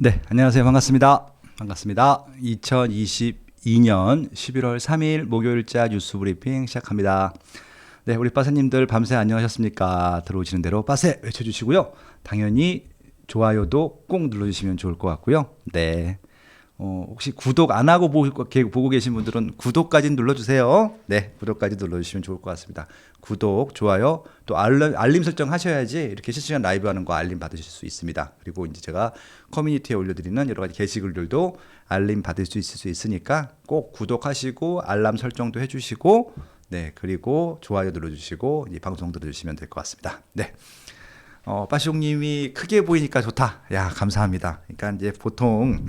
네, 안녕하세요. 반갑습니다. 반갑습니다. 2022년 11월 3일 목요일자 뉴스 브리핑 시작합니다. 네, 우리 빠세님들 밤새 안녕하셨습니까? 들어오시는 대로 빠세 외쳐주시고요. 당연히 좋아요도 꼭 눌러주시면 좋을 것 같고요. 네. 혹시 구독 안 하고 보고 계신 분들은 구독까지 눌러주세요. 네, 구독까지 눌러주시면 좋을 것 같습니다. 구독, 좋아요, 또 알림 설정 하셔야지 이렇게 실시간 라이브 하는 거 알림 받으실 수 있습니다. 그리고 이제 제가 커뮤니티에 올려드리는 여러 가지 게시글들도 알림 받을 수 있을 수 있으니까 꼭 구독하시고 알람 설정도 해주시고, 네, 그리고 좋아요 눌러주시고 이 방송 들어주시면 될 것 같습니다. 네. 빠시용님이 크게 보이니까 좋다. 야, 감사합니다. 그러니까 이제 보통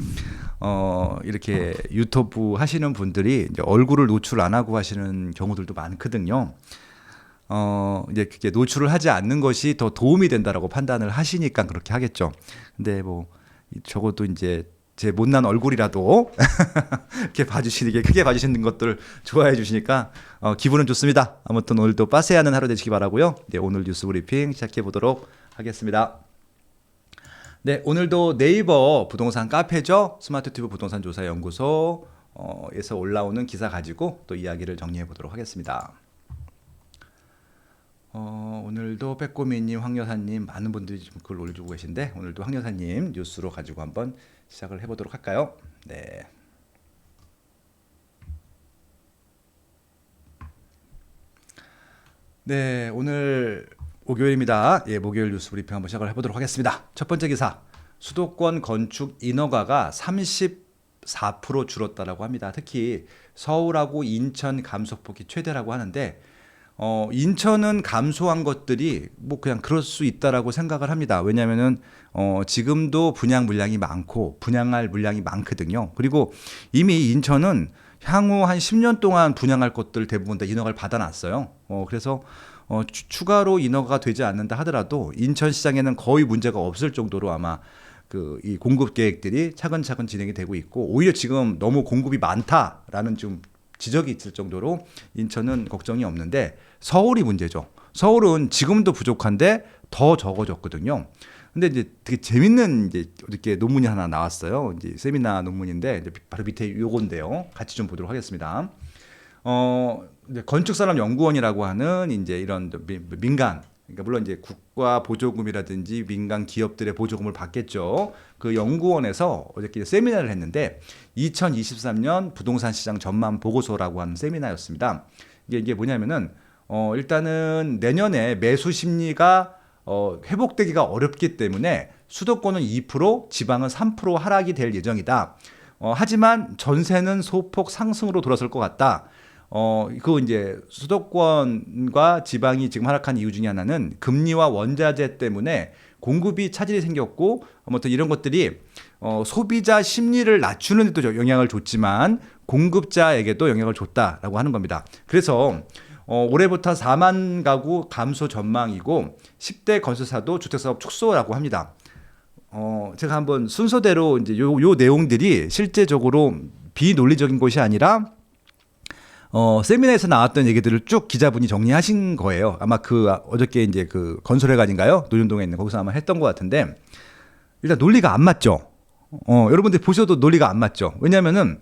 이렇게 유튜브 하시는 분들이 이제 얼굴을 노출 안 하고 하시는 경우들도 많거든요. 이제 그게 노출을 하지 않는 것이 더 도움이 된다라고 판단을 하시니까 그렇게 하겠죠. 근데 뭐 적어도 이제 제 못난 얼굴이라도 이렇게 봐주시는 게 크게 봐주시는 것들 좋아해 주시니까 기분은 좋습니다. 아무튼 오늘도 빠세하는 하루 되시기 바라고요. 네, 오늘 뉴스 브리핑 시작해 보도록 하겠습니다. 네, 오늘도 네이버 부동산 카페죠. 스마트튜브 부동산 조사 연구소에서 올라오는 기사 가지고 또 이야기를 정리해 보도록 하겠습니다. 오늘도 빼꼬미님, 황여사님 많은 분들이 지금 글 올려주고 계신데 오늘도 황여사님 뉴스로 가지고 한번 시작을 해보도록 할까요? 네. 네, 오늘 목요일입니다. 예, 목요일 뉴스 브리핑 한번 시작을 해보도록 하겠습니다. 첫 번째 기사, 수도권 건축 인허가가 34% 줄었다라고 합니다. 특히 서울하고 인천 감소폭이 최대라고 하는데 인천은 감소한 것들이 뭐 그냥 그럴 수 있다라고 생각을 합니다. 왜냐하면은 지금도 분양 물량이 많고 분양할 물량이 많거든요. 그리고 이미 인천은 향후 한 10년 동안 분양할 것들 대부분 다 인허가를 받아놨어요. 그래서 추가로 인허가가 되지 않는다 하더라도 인천 시장에는 거의 문제가 없을 정도로 아마 이 공급 계획들이 차근차근 진행이 되고 있고 오히려 지금 너무 공급이 많다라는 좀 지적이 있을 정도로 인천은 걱정이 없는데 서울이 문제죠. 서울은 지금도 부족한데 더 적어졌거든요. 근데 이제 되게 재밌는 이제 이렇게 논문이 하나 나왔어요. 이제 세미나 논문인데 이제 바로 밑에 요건데요. 같이 좀 보도록 하겠습니다. 이제 건축산업연구원이라고 하는 이제 이런 민간, 그러니까 물론 이제 국가 보조금이라든지 민간 기업들의 보조금을 받겠죠. 그 연구원에서 어저께 세미나를 했는데 2023년 부동산 시장 전망 보고서라고 하는 세미나였습니다. 이게 뭐냐면은 일단은 내년에 매수 심리가 회복되기가 어렵기 때문에 수도권은 2%, 지방은 3% 하락이 될 예정이다. 하지만 전세는 소폭 상승으로 돌아설 것 같다. 그 이제 수도권과 지방이 지금 하락한 이유 중에 하나는 금리와 원자재 때문에 공급이 차질이 생겼고 아무튼 이런 것들이 소비자 심리를 낮추는 데도 영향을 줬지만 공급자에게도 영향을 줬다라고 하는 겁니다. 그래서 올해부터 4만 가구 감소 전망이고 10대 건설사도 주택사업 축소라고 합니다. 제가 한번 순서대로 이제 요 내용들이 실제적으로 비논리적인 것이 아니라 세미나에서 나왔던 얘기들을 쭉 기자분이 정리하신 거예요. 아마 어저께 이제 그 건설회관인가요? 노년동에 있는 거기서 아마 했던 것 같은데 일단 논리가 안 맞죠. 여러분들 보셔도 논리가 안 맞죠. 왜냐면은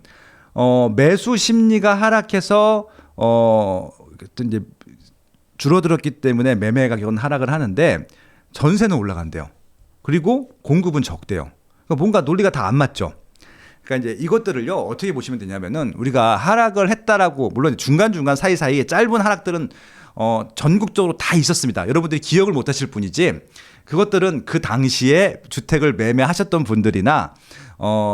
매수 심리가 하락해서 이제 줄어들었기 때문에 매매 가격은 하락을 하는데 전세는 올라간대요. 그리고 공급은 적대요. 그러니까 뭔가 논리가 다 안 맞죠. 그러니까 이제 이것들을요 어떻게 보시면 되냐면은 우리가 하락을 했다라고 물론 중간중간 사이사이에 짧은 하락들은 전국적으로 다 있었습니다. 여러분들이 기억을 못 하실 뿐이지 그것들은 그 당시에 주택을 매매하셨던 분들이나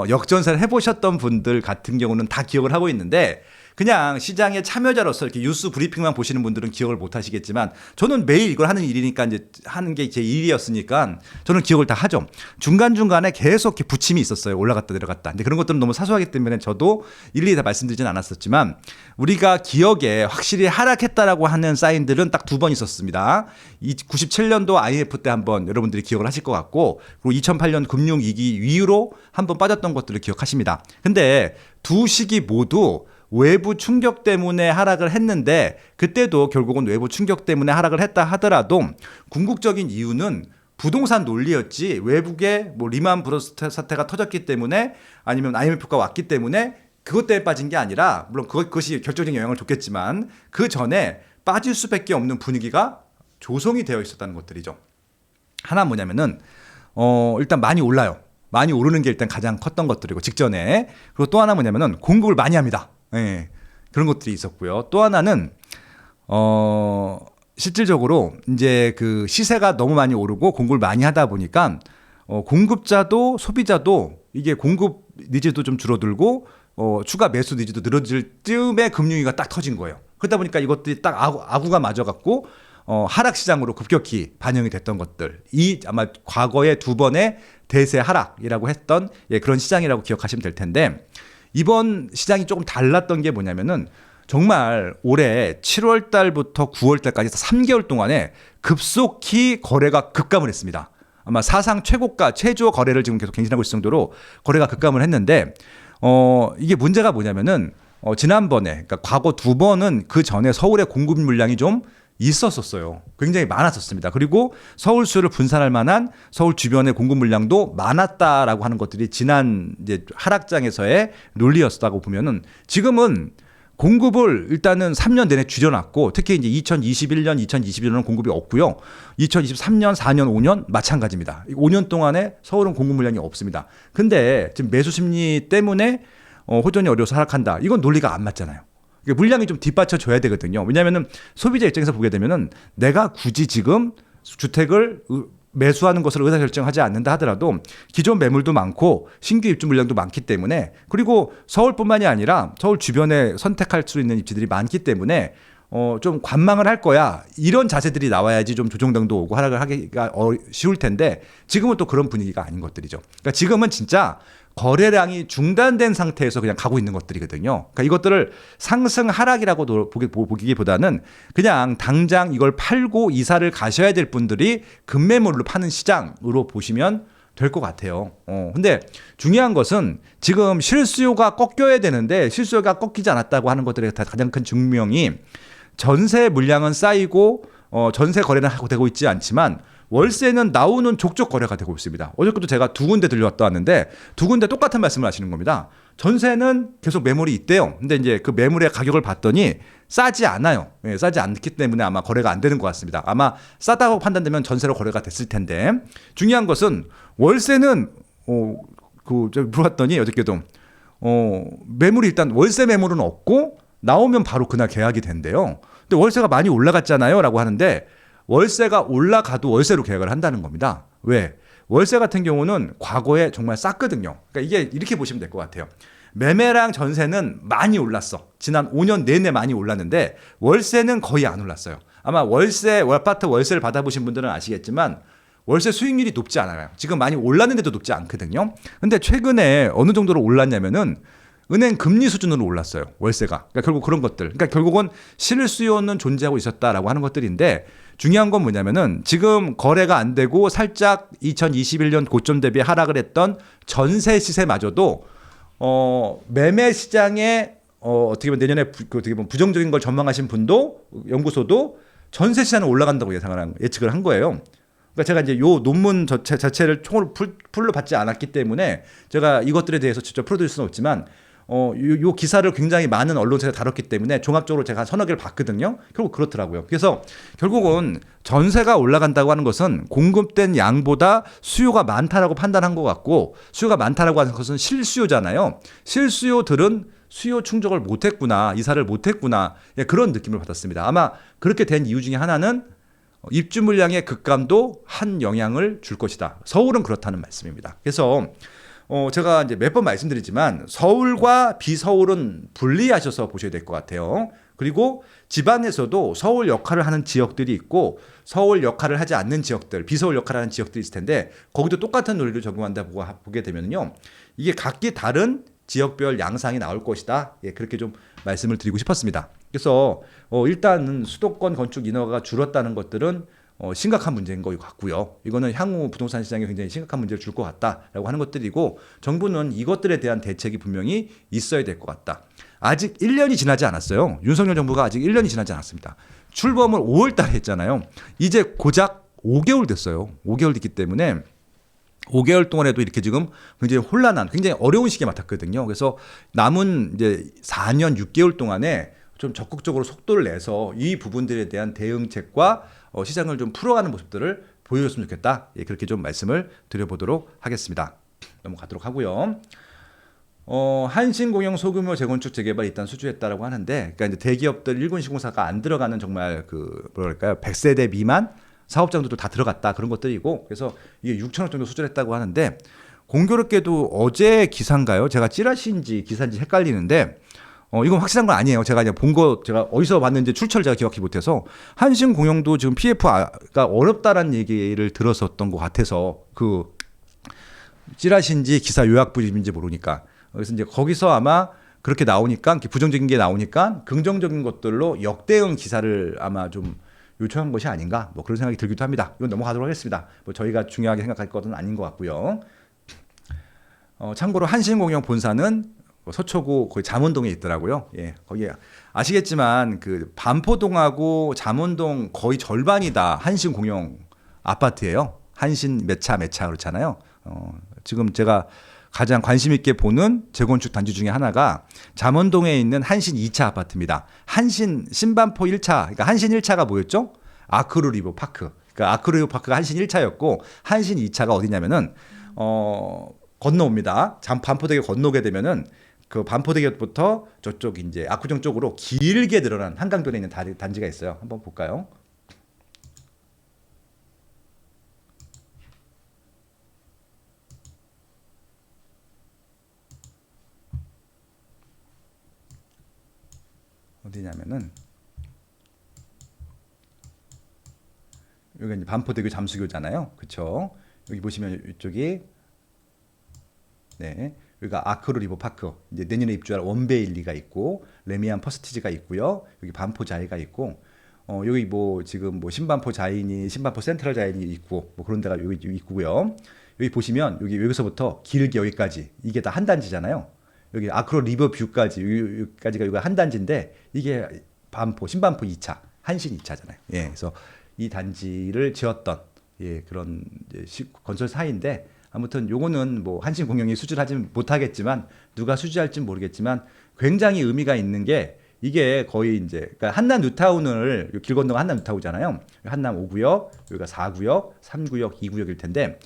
역전세를 해보셨던 분들 같은 경우는 다 기억을 하고 있는데 그냥 시장의 참여자로서 이렇게 뉴스 브리핑만 보시는 분들은 기억을 못 하시겠지만 저는 매일 이걸 하는 일이니까 이제 하는 게 제 일이었으니까 저는 기억을 다 하죠. 중간중간에 계속 이렇게 부침이 있었어요. 올라갔다 내려갔다. 근데 그런 것들은 너무 사소하기 때문에 저도 일일이 다 말씀드리진 않았었지만 우리가 기억에 확실히 하락했다라고 하는 사인들은 딱 2번 있었습니다. 97년도 IMF 때 한번 여러분들이 기억을 하실 것 같고 그리고 2008년 금융위기 이후로 한번 빠졌던 것들을 기억하십니다. 근데 두 시기 모두 외부 충격 때문에 하락을 했는데 그때도 결국은 외부 충격 때문에 하락을 했다 하더라도 궁극적인 이유는 부동산 논리였지 외국에 뭐 리만 브러스 사태가 터졌기 때문에 아니면 IMF가 왔기 때문에 그것 때문에 빠진 게 아니라 물론 그것이 결정적인 영향을 줬겠지만 그 전에 빠질 수밖에 없는 분위기가 조성이 되어 있었다는 것들이죠. 하나 뭐냐면은 일단 많이 올라요. 많이 오르는 게 일단 가장 컸던 것들이고 직전에. 그리고 또 하나 뭐냐면은 공급을 많이 합니다. 예, 그런 것들이 있었고요. 또 하나는 실질적으로 이제 그 시세가 너무 많이 오르고 공급을 많이 하다 보니까 공급자도 소비자도 이게 공급 니즈도 좀 줄어들고 추가 매수 니즈도 늘어질 쯤에 금융위기가 딱 터진 거예요. 그러다 보니까 이것들이 딱 아구가 맞아갖고 하락 시장으로 급격히 반영이 됐던 것들. 이 아마 과거의 두 번의 대세 하락이라고 했던 그런 시장이라고 기억하시면 될 텐데 이번 시장이 조금 달랐던 게 뭐냐면은 정말 올해 7월 달부터 9월 달까지 3개월 동안에 급속히 거래가 급감을 했습니다. 아마 사상 최고가 최저 거래를 지금 계속 갱신하고 있을 정도로 거래가 급감을 했는데 이게 문제가 뭐냐면은 지난번에 그러니까 과거 두 번은 그 전에 서울의 공급 물량이 좀 있었었어요. 굉장히 많았었습니다. 그리고 서울수를 분산할 만한 서울 주변의 공급 물량도 많았다라고 하는 것들이 지난 이제 하락장에서의 논리였다고 보면은 지금은 공급을 일단은 3년 내내 줄여놨고 특히 이제 2021년, 2022년은 공급이 없고요. 2023년, 4년, 5년 마찬가지입니다. 5년 동안에 서울은 공급 물량이 없습니다. 근데 지금 매수 심리 때문에 호전이 어려워서 하락한다. 이건 논리가 안 맞잖아요. 물량이 좀 뒷받쳐 줘야 되거든요. 왜냐하면은 소비자 입장에서 보게 되면은 내가 굳이 지금 주택을 매수하는 것을 의사결정하지 않는다 하더라도 기존 매물도 많고 신규 입주 물량도 많기 때문에 그리고 서울뿐만이 아니라 서울 주변에 선택할 수 있는 입지들이 많기 때문에 좀 관망을 할 거야. 이런 자세들이 나와야지 좀 조정당도 오고 하락을 하기가 쉬울 텐데 지금은 또 그런 분위기가 아닌 것들이죠. 그러니까 지금은 진짜 거래량이 중단된 상태에서 그냥 가고 있는 것들이거든요. 그러니까 이것들을 상승 하락이라고 보기보다는 그냥 당장 이걸 팔고 이사를 가셔야 될 분들이 급매물로 파는 시장으로 보시면 될 것 같아요. 근데 중요한 것은 지금 실수요가 꺾여야 되는데 실수요가 꺾이지 않았다고 하는 것들의 가장 큰 증명이 전세 물량은 쌓이고 전세 거래는 하고 되고 있지 않지만 월세는 나오는 족족 거래가 되고 있습니다. 어저께도 제가 두 군데 들려왔다 왔는데 두 군데 똑같은 말씀을 하시는 겁니다. 전세는 계속 매물이 있대요. 근데 이제 그 매물의 가격을 봤더니 싸지 않아요. 싸지 않기 때문에 아마 거래가 안 되는 것 같습니다. 아마 싸다고 판단되면 전세로 거래가 됐을 텐데 중요한 것은 월세는 물어봤더니 어저께도 매물이 일단 월세 매물은 없고 나오면 바로 그날 계약이 된대요. 근데 월세가 많이 올라갔잖아요 라고 하는데 월세가 올라가도 월세로 계약을 한다는 겁니다. 왜? 월세 같은 경우는 과거에 정말 쌌거든요. 그러니까 이게 이렇게 보시면 될 것 같아요. 매매랑 전세는 많이 올랐어. 지난 5년 내내 많이 올랐는데 월세는 거의 안 올랐어요. 아마 아파트 월세를 받아보신 분들은 아시겠지만 월세 수익률이 높지 않아요. 지금 많이 올랐는데도 높지 않거든요. 근데 최근에 어느 정도로 올랐냐면은 은행 금리 수준으로 올랐어요. 월세가. 그러니까 결국 그런 것들. 그러니까 결국은 실수요는 존재하고 있었다라고 하는 것들인데 중요한 건 뭐냐면은 지금 거래가 안 되고 살짝 2021년 고점 대비 하락을 했던 전세 시세마저도 매매 시장에 어떻게 보면 내년에 어떻게 보면 부정적인 걸 전망하신 분도 연구소도 전세 시장은 올라간다고 예측을 한 거예요. 그러니까 제가 이제 요 논문 자체를 총으로 풀로 받지 않았기 때문에 제가 이것들에 대해서 직접 풀어드릴 수는 없지만 요 기사를 굉장히 많은 언론사에서 다뤘기 때문에 종합적으로 제가 서너 개를 봤거든요. 결국 그렇더라고요. 그래서 결국은 전세가 올라간다고 하는 것은 공급된 양보다 수요가 많다라고 판단한 것 같고 수요가 많다라고 하는 것은 실수요잖아요. 실수요들은 수요 충족을 못했구나, 이사를 못했구나 그런 느낌을 받았습니다. 아마 그렇게 된 이유 중에 하나는 입주 물량의 급감도 한 영향을 줄 것이다. 서울은 그렇다는 말씀입니다. 그래서 제가 이제 몇 번 말씀드리지만 서울과 비서울은 분리하셔서 보셔야 될 것 같아요. 그리고 지방에서도 서울 역할을 하는 지역들이 있고 서울 역할을 하지 않는 지역들, 비서울 역할을 하는 지역들이 있을 텐데 거기도 똑같은 논리를 적용한다 보게 되면요. 이게 각기 다른 지역별 양상이 나올 것이다. 그렇게 좀 말씀을 드리고 싶었습니다. 그래서 일단은 수도권 건축 인허가가 줄었다는 것들은 심각한 문제인 것 같고요. 이거는 향후 부동산 시장에 굉장히 심각한 문제를 줄 것 같다라고 하는 것들이고 정부는 이것들에 대한 대책이 분명히 있어야 될 것 같다. 아직 1년이 지나지 않았어요. 윤석열 정부가 아직 1년이 지나지 않았습니다. 출범을 5월 달에 했잖아요. 이제 고작 5개월 됐어요. 5개월 됐기 때문에 5개월 동안에도 이렇게 지금 굉장히 혼란한, 굉장히 어려운 시기에 맡았거든요. 그래서 남은 이제 4년 6개월 동안에 좀 적극적으로 속도를 내서 이 부분들에 대한 대응책과 시장을 좀 풀어가는 모습들을 보여줬으면 좋겠다. 예, 그렇게 좀 말씀을 드려보도록 하겠습니다. 넘어가도록 하고요. 한신공영 소규모 재건축 재개발 일단 수주했다라고 하는데, 그러니까 이제 대기업들 일군 시공사가 안 들어가는 정말 그 뭐랄까요, 100세대 미만 사업장들도 다 들어갔다, 그런 것들이고, 그래서 이게 6천억 정도 수주를 했다고 하는데, 공교롭게도 어제 기사인가요? 제가 찌라시인지 기사인지 헷갈리는데, 이건 확실한 건 아니에요. 제가 그냥 본 거, 제가 어디서 봤는지 출처를 제가 기억하지 못해서, 한신공영도 지금 PF가 어렵다라는 얘기를 들었었던 것 같아서, 그 찌라시인지 기사 요약부인지 모르니까. 그래서 이제 거기서 아마 그렇게 나오니까, 부정적인 게 나오니까 긍정적인 것들로 역대응 기사를 아마 좀 요청한 것이 아닌가, 뭐 그런 생각이 들기도 합니다. 이건 넘어가도록 하겠습니다. 뭐 저희가 중요하게 생각할 것은 아닌 것 같고요. 참고로 한신공영 본사는 서초구 거의 잠원동에 있더라고요. 예, 거기 아시겠지만 그 반포동하고 잠원동 거의 절반이 다 한신공영 아파트예요. 한신 매차 그렇잖아요. 지금 제가 가장 관심 있게 보는 재건축 단지 중에 하나가 잠원동에 있는 한신 2차 아파트입니다. 한신 신반포 1차, 그러니까 한신 1차가 뭐였죠? 아크루 리버 파크. 그러니까 아크루 리버 파크가 한신 1차였고, 한신 2차가 어디냐면은 건너옵니다. 반포대교 건너게 되면은 그 반포대교부터 저쪽 이제 압구정 쪽으로 길게 늘어난 한강변에 있는 단지가 있어요. 한번 볼까요? 어디냐면은 여기 이제 반포대교 잠수교잖아요. 그렇죠? 여기 보시면 이쪽이, 네, 여기가 아크루 리버 파크, 이제 내년에 입주할 원베일리가 있고, 레미안 퍼스티지가 있고요. 여기 반포 자이가 있고, 여기 뭐 지금 뭐 신반포 자이니, 신반포 센트럴 자이니 있고, 뭐 그런 데가 여기 있고요. 여기 보시면 여기서부터 길게 여기까지 이게 다 한 단지잖아요. 여기 아크로 리버 뷰까지 여기까지가 여기 한 단지인데, 이게 신반포 2차, 한신 2차잖아요. 예, 그래서 이 단지를 지었던, 예, 그런 건설사인데, 아무튼 요거는 뭐 한신공영이 수주를 하지 못하겠지만, 누가 수주할지 모르겠지만 굉장히 의미가 있는 게, 이게 거의 이제 그러니까 한남 뉴타운을, 길 건너가 한남 뉴타운이잖아요. 한남 5구역, 여기가 4구역, 3구역, 2구역일 텐데,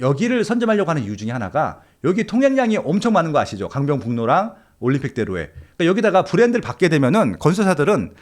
여기를 선점하려고 하는 이유 중에 하나가, 여기 통행량이 엄청 많은 거 아시죠? 강변북로랑 올림픽대로에. 그러니까 여기다가 브랜드를 받게 되면은 건설사들은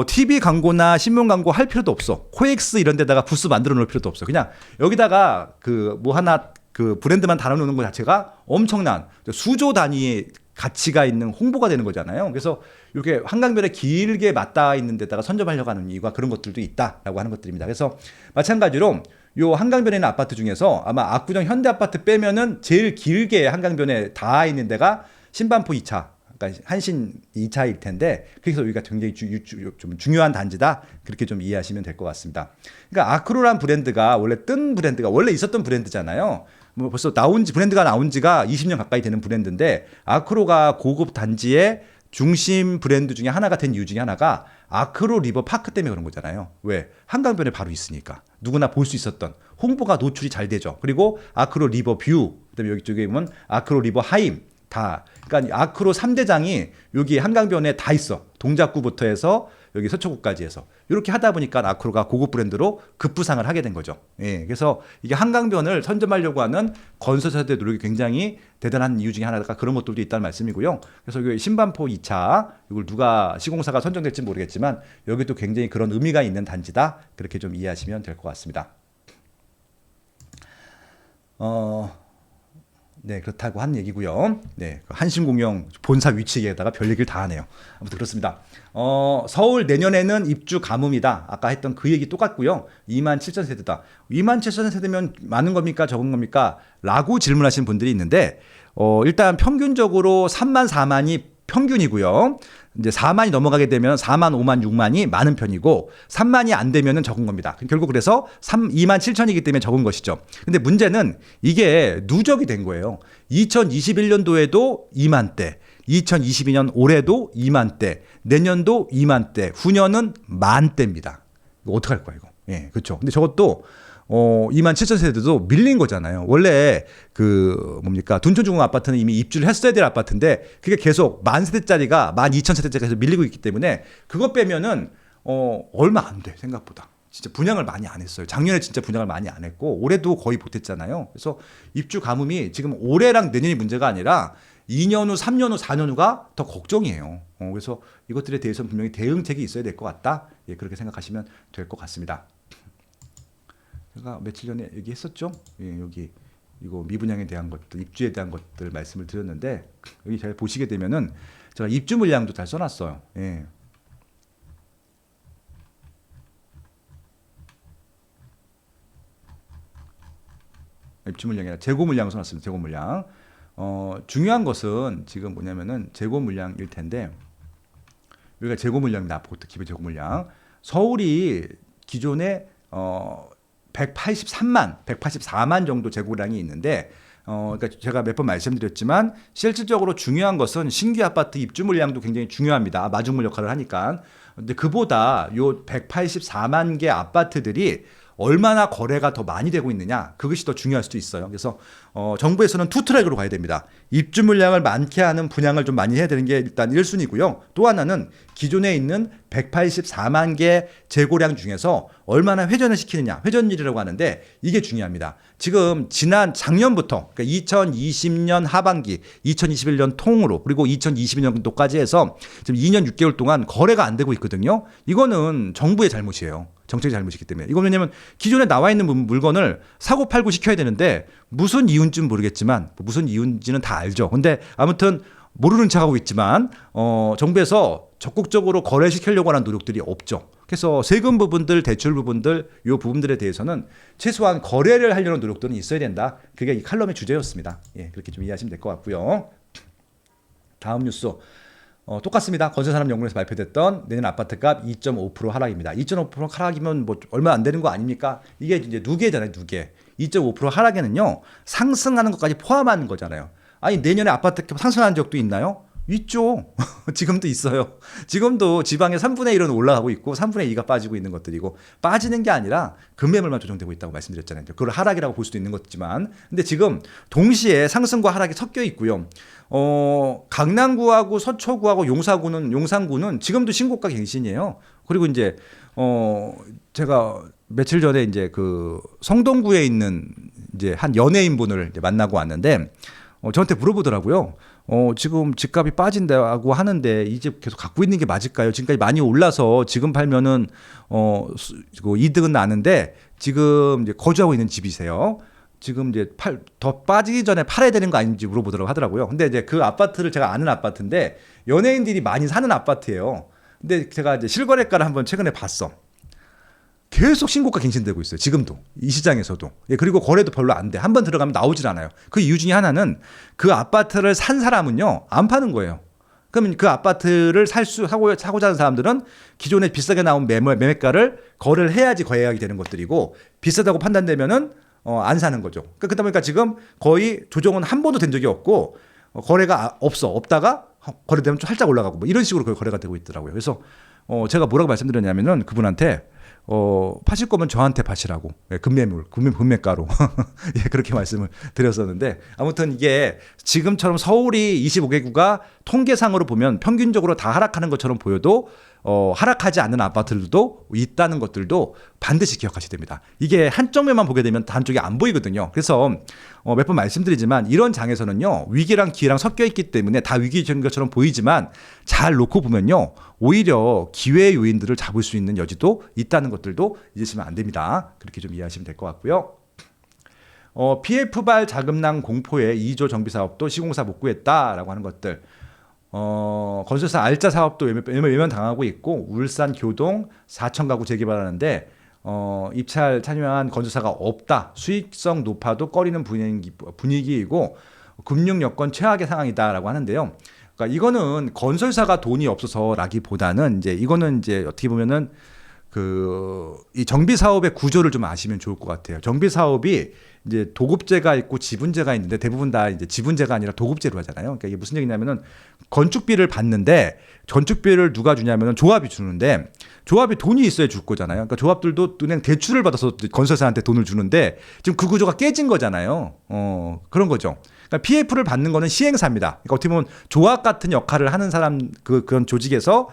TV 광고나 신문 광고 할 필요도 없어. 코엑스 이런 데다가 부스 만들어 놓을 필요도 없어. 그냥 여기다가 그 뭐 하나 그 브랜드만 달아놓는 것 자체가 엄청난 수조 단위의 가치가 있는 홍보가 되는 거잖아요. 그래서 이렇게 한강변에 길게 맞닿아 있는 데다가 선점하려고 하는 이유가 그런 것들도 있다라고 하는 것들입니다. 그래서 마찬가지로 요 한강변에 있는 아파트 중에서 아마 압구정 현대아파트 빼면은 제일 길게 한강변에 닿아 있는 데가 신반포 2차, 그러니까 한신 2차일 텐데, 그래서 여기가 굉장히 좀 중요한 단지다, 그렇게 좀 이해하시면 될 것 같습니다. 그러니까 아크로란 브랜드가 원래 원래 있었던 브랜드잖아요. 뭐 벌써 브랜드가 나온 지가 20년 가까이 되는 브랜드인데, 아크로가 고급 단지의 중심 브랜드 중에 하나가 된 이유 중에 하나가 아크로 리버 파크 때문에 그런 거잖아요. 왜? 한강변에 바로 있으니까 누구나 볼 수 있었던, 홍보가 노출이 잘 되죠. 그리고 아크로 리버 뷰, 그다음에 여기 쪽에 보면 아크로 리버 하임, 다, 그러니까 아크로 3대장이 여기 한강변에 다 있어. 동작구부터 해서 여기 서초구까지 해서 이렇게 하다 보니까 아크로가 고급 브랜드로 급부상을 하게 된 거죠. 예, 그래서 이게 한강변을 선점하려고 하는 건설사들의 노력이 굉장히 대단한 이유 중에 하나가 그런 것들도 있다는 말씀이고요. 그래서 여기 신반포 2차, 이걸 누가 시공사가 선정될지 모르겠지만 여기도 굉장히 그런 의미가 있는 단지다, 그렇게 좀 이해하시면 될 것 같습니다. 네, 그렇다고 한 얘기고요. 네, 한신공영 본사 위치에다가 별 얘기를 다 하네요. 아무튼 그렇습니다. 서울 내년에는 입주 가뭄이다. 아까 했던 그 얘기 똑같고요. 27,000세대다. 27,000세대면 많은 겁니까? 적은 겁니까? 라고 질문하시는 분들이 있는데, 일단 평균적으로 3만, 4만이 평균이고요. 이제 4만이 넘어가게 되면 4만, 5만, 6만이 많은 편이고, 3만이 안 되면은 적은 겁니다. 결국 그래서 2만 7천이기 때문에 적은 것이죠. 근데 문제는 이게 누적이 된 거예요. 2021년도에도 2만대, 2022년 올해도 2만대, 내년도 2만대, 후년은 만대입니다. 이거 어떡할 거야, 이거. 예, 그렇죠. 근데 저것도 2만 7천 세대도 밀린 거잖아요. 원래 그 뭡니까 둔촌중공 아파트는 이미 입주를 했어야 될 아파트인데 그게 계속 만 세대짜리가 12,000세대짜리가 계속 밀리고 있기 때문에 그것 빼면은 얼마 안 돼 생각보다. 진짜 분양을 많이 안 했어요. 작년에 진짜 분양을 많이 안 했고 올해도 거의 못했잖아요. 그래서 입주 가뭄이 지금 올해랑 내년이 문제가 아니라 2년 후, 3년 후, 4년 후가 더 걱정이에요. 그래서 이것들에 대해서는 분명히 대응책이 있어야 될 것 같다. 예, 그렇게 생각하시면 될 것 같습니다. 제가 며칠 전에 얘기했었죠. 예, 여기 이거 미분양에 대한 것들, 입주에 대한 것들 말씀을 드렸는데 여기 잘 보시게 되면은 제가 입주 물량도 잘 써놨어요. 예. 입주 물량이 아니라 재고 물량을 써놨습니다. 재고 물량. 중요한 것은 지금 뭐냐면은 재고 물량일 텐데 여기가 재고 물량입니다. 아파트 기본 재고 물량. 서울이 기존에 184만 정도 재고량이 있는데 그러니까 제가 몇 번 말씀드렸지만 실질적으로 중요한 것은 신규 아파트 입주 물량도 굉장히 중요합니다. 마중물 역할을 하니까. 근데 그보다 요 184만 개 아파트들이 얼마나 거래가 더 많이 되고 있느냐 그것이 더 중요할 수도 있어요. 그래서 정부에서는 투 트랙으로 가야 됩니다. 입주 물량을 많게 하는 분양을 좀 많이 해야 되는 게 일단 1순위고요. 또 하나는 기존에 있는 184만 개 재고량 중에서 얼마나 회전을 시키느냐 회전율이라고 하는데 이게 중요합니다. 지금 작년부터 그러니까 2020년 하반기 2021년 통으로 그리고 2022년도까지 해서 지금 2년 6개월 동안 거래가 안 되고 있거든요. 이거는 정부의 잘못이에요. 정책의 잘못이기 때문에. 이건 왜냐면 기존에 나와 있는 물건을 사고 팔고 시켜야 되는데 무슨 이유인지는 모르겠지만 무슨 이유인지는 다 알죠. 근데 아무튼 모르는 척하고 있지만 정부에서 적극적으로 거래시키려고 하는 노력들이 없죠. 그래서 세금 부분들, 대출 부분들, 이 부분들에 대해서는 최소한 거래를 하려는 노력들은 있어야 된다. 그게 이 칼럼의 주제였습니다. 예, 그렇게 좀 이해하시면 될 것 같고요. 다음 뉴스. 똑같습니다. 건설산업연구원에서 발표됐던 내년 아파트값 2.5% 하락입니다. 2.5% 하락이면 뭐 얼마 안 되는 거 아닙니까? 이게 이제 누계잖아요, 누계. 2.5% 하락에는요, 상승하는 것까지 포함하는 거잖아요. 아니, 내년에 아파트값 상승하는 적도 있나요? 있죠. 지금도 있어요. 지금도 지방의 3분의 1은 올라가고 있고 3분의 2가 빠지고 있는 것들이고 빠지는 게 아니라 급매물만 조정되고 있다고 말씀드렸잖아요. 그걸 하락이라고 볼 수도 있는 거지만 근데 지금 동시에 상승과 하락이 섞여 있고요. 강남구하고 서초구하고 용산구는 지금도 신고가 갱신이에요. 그리고 이제 제가 며칠 전에 이제 그 성동구에 있는 이제 한 연예인분을 이제 만나고 왔는데 저한테 물어보더라고요. 지금 집값이 빠진다고 하는데 이 집 계속 갖고 있는 게 맞을까요? 지금까지 많이 올라서 지금 팔면은 이득은 나는데 지금 이제 거주하고 있는 집이세요. 지금 이제 더 빠지기 전에 팔아야 되는 거 아닌지 물어보더라고 하더라고요. 근데 이제 그 아파트를 제가 아는 아파트인데 연예인들이 많이 사는 아파트예요. 근데 제가 이제 실거래가를 한번 최근에 봤어. 계속 신고가 갱신되고 있어요. 지금도 이 시장에서도. 예, 그리고 거래도 별로 안 돼. 한번 들어가면 나오질 않아요. 그 이유 중에 하나는 그 아파트를 산 사람은요 안 파는 거예요. 그러면 그 아파트를 사고자 하는 사람들은 기존에 비싸게 나온 매매가를 거래를 해야지 거래하게 되는 것들이고 비싸다고 판단되면은 안 사는 거죠. 그러다 보니까 지금 거의 조정은 한 번도 된 적이 없고 거래가 없다가 거래되면 좀 살짝 올라가고 뭐 이런 식으로 거래가 되고 있더라고요. 그래서 제가 뭐라고 말씀드렸냐면은 그분한테 파실 거면 저한테 파시라고. 예, 금매가로. 예, 그렇게 말씀을 드렸었는데 아무튼 이게 지금처럼 서울이 25개구가 통계상으로 보면 평균적으로 다 하락하는 것처럼 보여도 하락하지 않는 아파트들도 있다는 것들도 반드시 기억하셔야 됩니다. 이게 한쪽 면만 보게 되면 한쪽이 안 보이거든요. 그래서 몇 번 말씀드리지만 이런 장에서는요 위기랑 기회랑 섞여 있기 때문에 다 위기적인 것처럼 보이지만 잘 놓고 보면요 오히려 기회의 요인들을 잡을 수 있는 여지도 있다는 것들도 잊으시면 안 됩니다. 그렇게 좀 이해하시면 될 것 같고요. PF발 자금난 공포에 2조 정비 사업도 시공사 복구했다라고 하는 것들. 건설사 알짜 사업도 외면 당하고 있고 울산 교동 4천 가구 재개발하는데 입찰 참여한 건설사가 없다. 수익성 높아도 꺼리는 분위기이고 금융 여건 최악의 상황이다라고 하는데요. 그러니까 이거는 건설사가 돈이 없어서라기보다는 이거는 어떻게 보면은 이 정비 사업의 구조를 좀 아시면 좋을 것 같아요. 정비 사업이 이제 도급제가 있고 지분제가 있는데 대부분 다 이제 지분제가 아니라 도급제로 하잖아요. 그러니까 이게 무슨 얘기냐면은 건축비를 받는데 건축비를 누가 주냐면은 조합이 주는데 조합이 돈이 있어야 줄 거잖아요. 그러니까 조합들도 그냥 대출을 받아서 건설사한테 돈을 주는데 지금 그 구조가 깨진 거잖아요. 그런 거죠. 그러니까 PF를 받는 거는 시행사입니다. 그러니까 어떻게 보면 조합 같은 역할을 하는 사람 그런 조직에서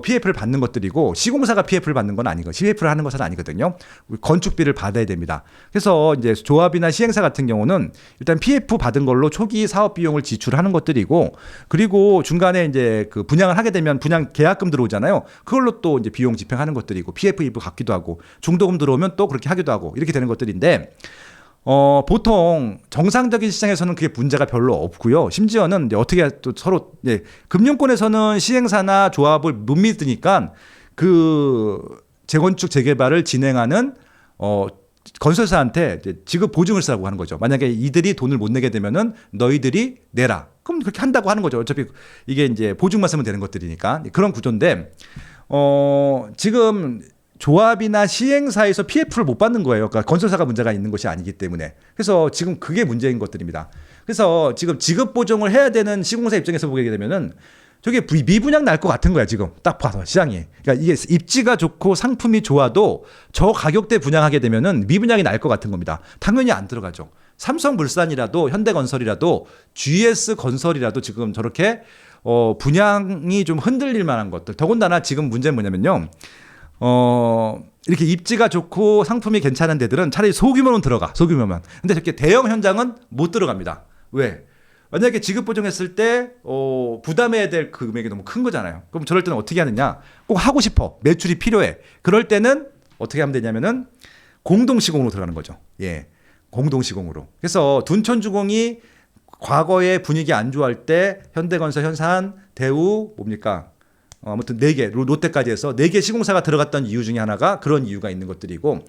PF를 받는 것들이고 시공사가 PF를 받는 건 아니고 PF를 하는 것은 아니거든요. 건축비를 받아야 됩니다. 그래서 이제 조합이나 시행사 같은 경우는 일단 PF 받은 걸로 초기 사업 비용을 지출하는 것들이고 그리고 중간에 이제 그 분양을 하게 되면 분양 계약금 들어오잖아요. 그걸로 또 이제 비용 집행하는 것들이고 PF 일부 갖기도 하고 중도금 들어오면 또 그렇게 하기도 하고 이렇게 되는 것들인데 보통 정상적인 시장에서는 그게 문제가 별로 없고요. 심지어는 이제 어떻게 또 서로 금융권에서는 시행사나 조합을 못 믿으니까 그 재건축 재개발을 진행하는 건설사한테 이제 지급 보증을 쓰라고 하는 거죠. 만약에 이들이 돈을 못 내게 되면은 너희들이 내라. 그럼 그렇게 한다고 하는 거죠. 어차피 이게 이제 보증만 쓰면 되는 것들이니까 그런 구조인데 지금 조합이나 시행사에서 PF를 못 받는 거예요. 그러니까 건설사가 문제가 있는 것이 아니기 때문에. 그래서 지금 그게 문제인 것들입니다. 그래서 지금 지급 보증을 해야 되는 시공사 입장에서 보게 되면은 저게 미분양 날 것 같은 거야, 지금. 딱 봐서 시장이. 그러니까 이게 입지가 좋고 상품이 좋아도 저 가격대 분양하게 되면은 미분양이 날 것 같은 겁니다. 당연히 안 들어가죠. 삼성물산이라도 현대건설이라도 GS건설이라도 지금 저렇게 분양이 좀 흔들릴 만한 것들. 더군다나 지금 문제는 뭐냐면요. 이렇게 입지가 좋고 상품이 괜찮은 데들은 차라리 소규모는 들어가. 소규모만. 근데 저렇게 대형 현장은 못 들어갑니다. 왜? 만약에 지급 보증했을 때 부담해야 될 그 금액이 너무 큰 거잖아요. 그럼 저럴 때는 어떻게 하느냐? 꼭 하고 싶어. 매출이 필요해. 그럴 때는 어떻게 하면 되냐면은 공동시공으로 들어가는 거죠. 예. 공동시공으로. 그래서 둔촌주공이 과거에 분위기 안 좋아할 때 현대건설, 현산, 대우 뭡니까? 아무튼 4개, 롯데까지 해서 4개 시공사가 들어갔던 이유 중에 하나가 그런 이유가 있는 것들이고,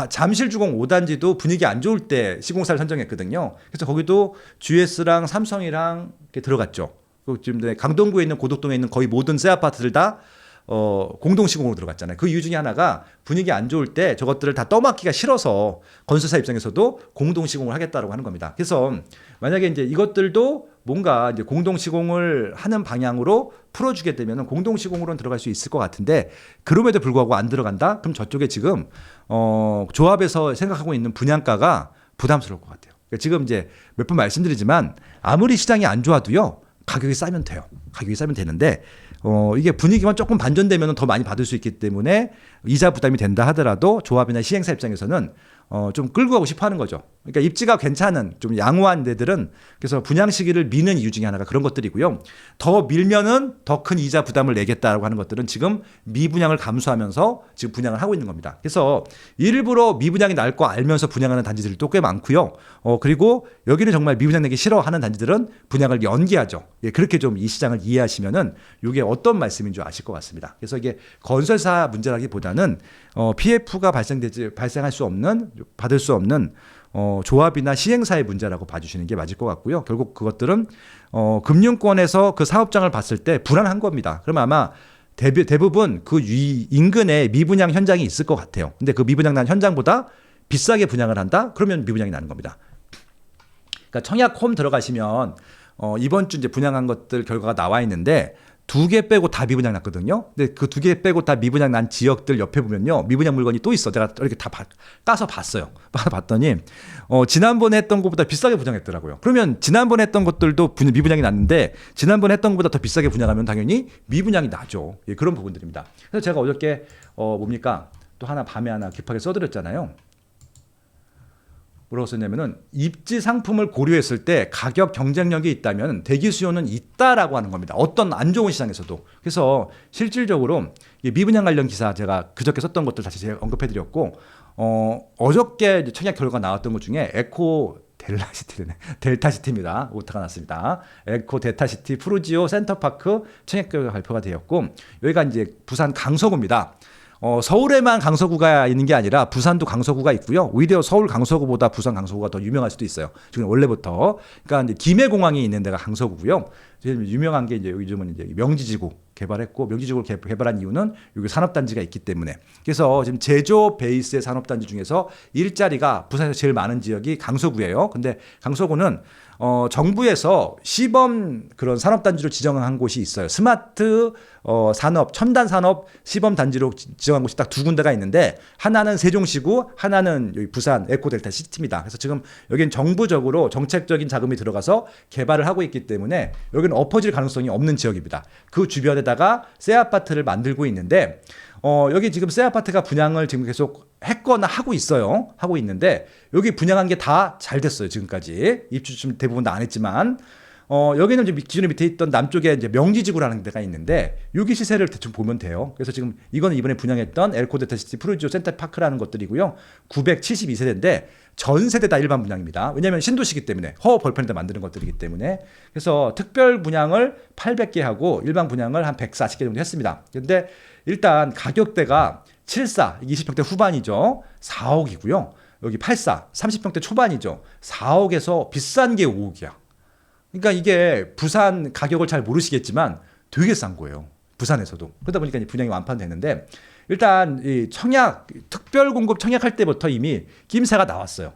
잠실주공 5단지도 분위기 안 좋을 때 시공사를 선정했거든요. 그래서 거기도 GS랑 삼성이랑 이렇게 들어갔죠. 지금 강동구에 있는 고덕동에 있는 거의 모든 새 아파트들 다 공동시공으로 들어갔잖아요. 그 이유 중에 하나가 분위기 안 좋을 때 저것들을 다 떠맡기가 싫어서 건설사 입장에서도 공동시공을 하겠다라고 하는 겁니다. 그래서 만약에 이제 이것들도 뭔가 이제 공동시공을 하는 방향으로 풀어주게 되면 공동시공으로는 들어갈 수 있을 것 같은데 그럼에도 불구하고 안 들어간다? 그럼 저쪽에 지금 조합에서 생각하고 있는 분양가가 부담스러울 것 같아요. 그러니까 지금 이제 몇 번 말씀드리지만 아무리 시장이 안 좋아도요. 가격이 싸면 돼요. 가격이 싸면 되는데 이게 분위기만 조금 반전되면 더 많이 받을 수 있기 때문에 이자 부담이 된다 하더라도 조합이나 시행사 입장에서는 좀 끌고 가고 싶어 하는 거죠. 그러니까 입지가 괜찮은 좀 양호한 데들은 그래서 분양 시기를 미는 이유 중에 하나가 그런 것들이고요. 더 밀면은 더 큰 이자 부담을 내겠다라고 하는 것들은 지금 미분양을 감수하면서 지금 분양을 하고 있는 겁니다. 그래서 일부러 미분양이 날 거 알면서 분양하는 단지들도 꽤 많고요. 그리고 여기는 정말 미분양 내기 싫어하는 단지들은 분양을 연기하죠. 예, 그렇게 좀 이 시장을 이해하시면은 이게 어떤 말씀인 줄 아실 것 같습니다. 그래서 이게 건설사 문제라기보다는 PF가 발생할 수 없는 받을 수 없는 조합이나 시행사의 문제라고 봐주시는 게 맞을 것 같고요. 결국 그것들은 금융권에서 그 사업장을 봤을 때 불안한 겁니다. 그럼 아마 대부분 그 인근에 미분양 현장이 있을 것 같아요. 근데 그 미분양 난 현장보다 비싸게 분양을 한다? 그러면 미분양이 나는 겁니다. 그러니까 청약홈 들어가시면 이번 주 이제 분양한 것들 결과가 나와 있는데 2개 빼고 다 미분양 났거든요. 근데 그 2개 빼고 다 미분양 난 지역들 옆에 보면요. 미분양 물건이 또 있어. 제가 이렇게 다 까서 봤어요. 봤더니 지난번에 했던 것보다 비싸게 분양했더라고요. 그러면 지난번에 했던 것들도 미분양이 났는데 지난번에 했던 것보다 더 비싸게 분양하면 당연히 미분양이 나죠. 예, 그런 부분들입니다. 그래서 제가 어저께 뭡니까? 또 하나 밤에 하나 급하게 써드렸잖아요. 뭐라고 썼냐면은 입지 상품을 고려했을 때 가격 경쟁력이 있다면 대기 수요는 있다라고 하는 겁니다. 어떤 안 좋은 시장에서도. 그래서 실질적으로 미분양 관련 기사 제가 그저께 썼던 것들 다시 제가 언급해드렸고 어저께 청약 결과 나왔던 것 중에 에코 델타시티입니다. 오타가 났습니다. 에코 델타시티 프루지오 센터파크 청약 결과 발표가 되었고 여기가 이제 부산 강서구입니다. 서울에만 강서구가 있는 게 아니라 부산도 강서구가 있고요. 오히려 서울 강서구보다 부산 강서구가 더 유명할 수도 있어요. 지금 원래부터. 그러니까 이제 김해공항이 있는 데가 강서구고요. 유명한 게 이제 요즘은 이제 명지지구, 개발했고 명지지구를 개발한 이유는 여기 산업단지가 있기 때문에. 그래서 지금 제조 베이스의 산업단지 중에서 일자리가 부산에서 제일 많은 지역이 강서구예요. 근데 강서구는 정부에서 시범 그런 산업단지로 지정한 곳이 있어요. 스마트 산업, 첨단 산업 시범 단지로 지정한 곳이 딱 두 군데가 있는데 하나는 세종시고 하나는 여기 부산 에코델타 시티입니다. 그래서 지금 여기는 정부적으로 정책적인 자금이 들어가서 개발을 하고 있기 때문에 여기는 엎어질 가능성이 없는 지역입니다. 그 주변에다가 새 아파트를 만들고 있는데 여기 지금 새 아파트가 분양을 지금 계속 했거나 하고 있어요. 하고 있는데 여기 분양한 게 다 잘 됐어요. 지금까지 입주 좀 대부분 다 안 했지만 여기는 이제 기존에 밑에 있던 남쪽에 이제 명지지구라는 데가 있는데 여기 시세를 대충 보면 돼요. 그래서 지금 이거는 이번에 분양했던 엘코데타시티 프루지오 센터파크라는 것들이고요. 972세대인데 전 세대 다 일반 분양입니다. 왜냐하면 신도시기 때문에 허 벌판에다 만드는 것들이기 때문에. 그래서 특별 분양을 800개 하고 일반 분양을 한 140개 정도 했습니다. 근데 일단 가격대가 74, 20평대 후반이죠. 4억이고요. 여기 84, 30평대 초반이죠. 4억에서 비싼 게 5억이야. 그러니까 이게 부산 가격을 잘 모르시겠지만 되게 싼 거예요. 부산에서도. 그러다 보니까 분양이 완판됐는데 일단 이 청약, 특별 공급 청약할 때부터 이미 김새가 나왔어요.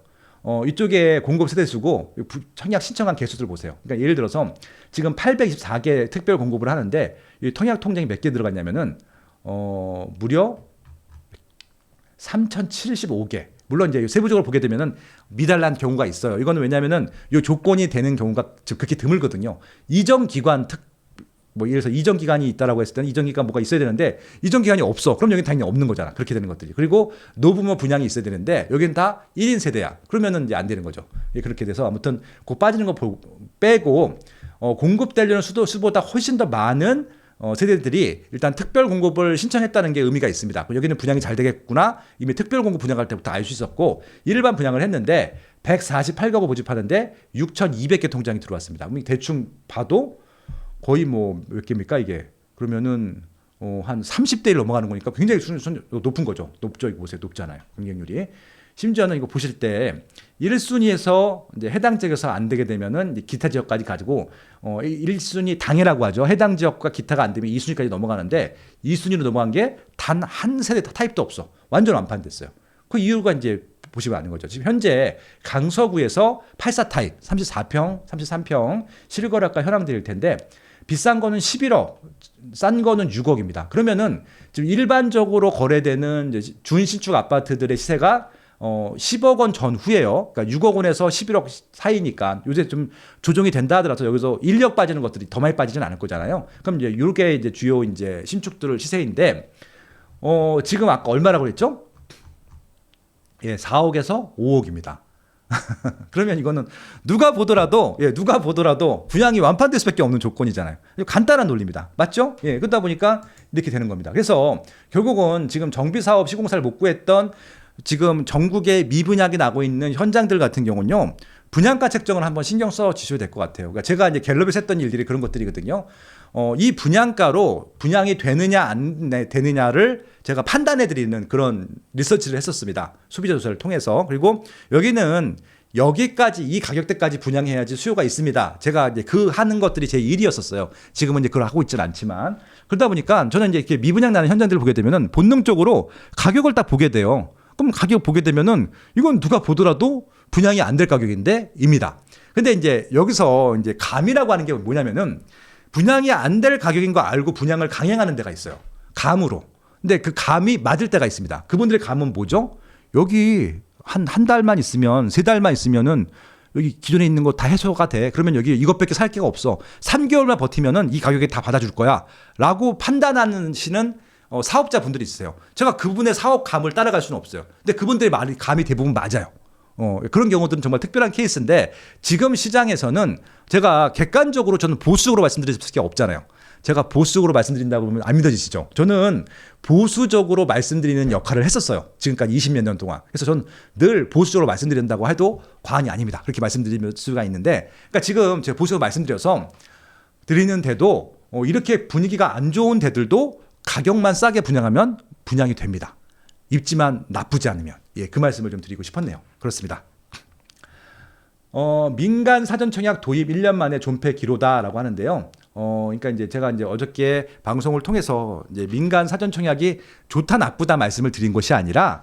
이쪽에 공급 세대수고 청약 신청한 개수들 보세요. 그러니까 예를 들어서 지금 824개 특별 공급을 하는데 이 청약 통장이 몇 개 들어갔냐면은 무려 3,075개. 물론 이제 세부적으로 보게 되면은 미달난 경우가 있어요. 이거는 왜냐면은 이 조건이 되는 경우가 극히 드물거든요. 이전 기관 예를 들어서 이전 기간이 있다라고 했을 때는 이전 기간 뭐가 있어야 되는데 이전 기간이 없어. 그럼 여기 당연히 없는 거잖아. 그렇게 되는 것들이. 그리고 노부모 분양이 있어야 되는데 여기는 다 1인 세대야. 그러면은 이제 안 되는 거죠. 그렇게 돼서 아무튼 그 빠지는 거 빼고 공급되려는 수보다 훨씬 더 많은 세대들이 일단 특별 공급을 신청했다는 게 의미가 있습니다. 여기는 분양이 잘 되겠구나. 이미 특별 공급 분양할 때부터 알 수 있었고 일반 분양을 했는데 148가구 모집하는데 6,200개 통장이 들어왔습니다. 대충 봐도 거의 몇 개입니까 이게? 그러면은 한 30대 1 넘어가는 거니까 굉장히 높은 거죠. 높죠. 이거 보세요. 높잖아요. 경쟁률이. 심지어는 이거 보실 때 1순위에서 이제 해당 지역에서 안 되게 되면은 기타 지역까지 가지고 1순위 당해라고 하죠. 해당 지역과 기타가 안 되면 2순위까지 넘어가는데 2순위로 넘어간 게 단 한 세대 타입도 없어. 완전 완판됐어요. 그 이유가 이제 보시면 아는 거죠. 지금 현재 강서구에서 84 타입 34평, 33평 실거래가 현황드릴 텐데 비싼 거는 11억, 싼 거는 6억입니다. 그러면은 지금 일반적으로 거래되는 이제 준신축 아파트들의 시세가 10억 원 전후예요. 그러니까 6억 원에서 11억 사이니까 요새 좀 조정이 된다 하더라도 여기서 1억 빠지는 것들이 더 많이 빠지진 않을 거잖아요. 그럼 이제 이렇게 이제 주요 이제 신축들 시세인데 지금 아까 얼마라고 그랬죠? 예, 4억에서 5억입니다. 그러면 이거는 누가 보더라도 분양이 완판될 수밖에 없는 조건이잖아요. 간단한 논리입니다. 맞죠? 예, 그러다 보니까 이렇게 되는 겁니다. 그래서 결국은 지금 정비사업 시공사를 못 구했던 지금 전국에 미분양이 나고 있는 현장들 같은 경우는요. 분양가 책정을 한번 신경 써 주셔야 될 것 같아요. 그러니까 제가 이제 갤럽에서 했던 일들이 그런 것들이거든요. 이 분양가로 분양이 되느냐 안 되느냐를 제가 판단해 드리는 그런 리서치를 했었습니다. 소비자 조사를 통해서. 그리고 여기는 여기까지 이 가격대까지 분양해야지 수요가 있습니다. 제가 이제 그 하는 것들이 제 일이었었어요. 지금은 이제 그걸 하고 있지는 않지만 그러다 보니까 저는 이제 이렇게 미분양 나는 현장들을 보게 되면은 본능적으로 가격을 딱 보게 돼요. 그럼 가격 보게 되면은 이건 누가 보더라도 분양이 안 될 가격인데입니다. 근데 이제 여기서 이제 감이라고 하는 게 뭐냐면은 분양이 안 될 가격인 거 알고 분양을 강행하는 데가 있어요. 감으로. 근데 그 감이 맞을 때가 있습니다. 그분들의 감은 뭐죠? 여기 한 달만 있으면, 3달만 있으면은 여기 기존에 있는 거 다 해소가 돼. 그러면 여기 이것밖에 살 게가 없어. 3개월만 버티면은 이 가격에 다 받아줄 거야. 라고 판단하시는 사업자분들이 있어요. 제가 그분의 사업 감을 따라갈 수는 없어요. 근데 그분들의 말이 감이 대부분 맞아요. 그런 경우들은 정말 특별한 케이스인데 지금 시장에서는 제가 객관적으로 저는 보수적으로 말씀드릴 수 없잖아요. 제가 보수적으로 말씀드린다고 하면 안 믿어지시죠? 저는 보수적으로 말씀드리는 역할을 했었어요. 지금까지 20몇 년 동안. 그래서 저는 늘 보수적으로 말씀드린다고 해도 과언이 아닙니다. 그렇게 말씀드릴 수가 있는데 그러니까 지금 제가 보수적으로 말씀드려서 드리는데도 이렇게 분위기가 안 좋은 데들도 가격만 싸게 분양하면 분양이 됩니다. 입지만 나쁘지 않으면. 예, 그 말씀을 좀 드리고 싶었네요. 그렇습니다. 민간 사전 청약 도입 1년 만에 존폐 기로다라고 하는데요. 그러니까 이제 제가 이제 어저께 방송을 통해서 이제 민간 사전 청약이 좋다 나쁘다 말씀을 드린 것이 아니라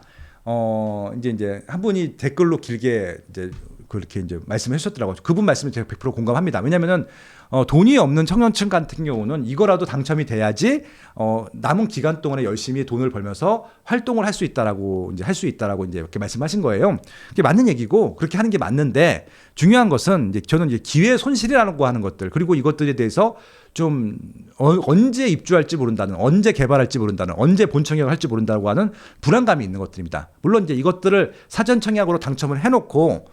이제 한 분이 댓글로 길게 이제 그렇게 이제 말씀을 해주셨더라고요. 그분 말씀을 제가 100% 공감합니다. 왜냐면은 돈이 없는 청년층 같은 경우는 이거라도 당첨이 돼야지 남은 기간 동안에 열심히 돈을 벌면서 활동을 할 수 있다라고 이제 할 수 있다라고 이제 이렇게 말씀하신 거예요. 그게 맞는 얘기고 그렇게 하는 게 맞는데 중요한 것은 이제 저는 이제 기회 손실이라고 하는 것들 그리고 이것들에 대해서 좀 언제 입주할지 모른다는, 언제 개발할지 모른다는, 언제 본청약을 할지 모른다고 하는 불안감이 있는 것들입니다. 물론 이제 이것들을 사전 청약으로 당첨을 해놓고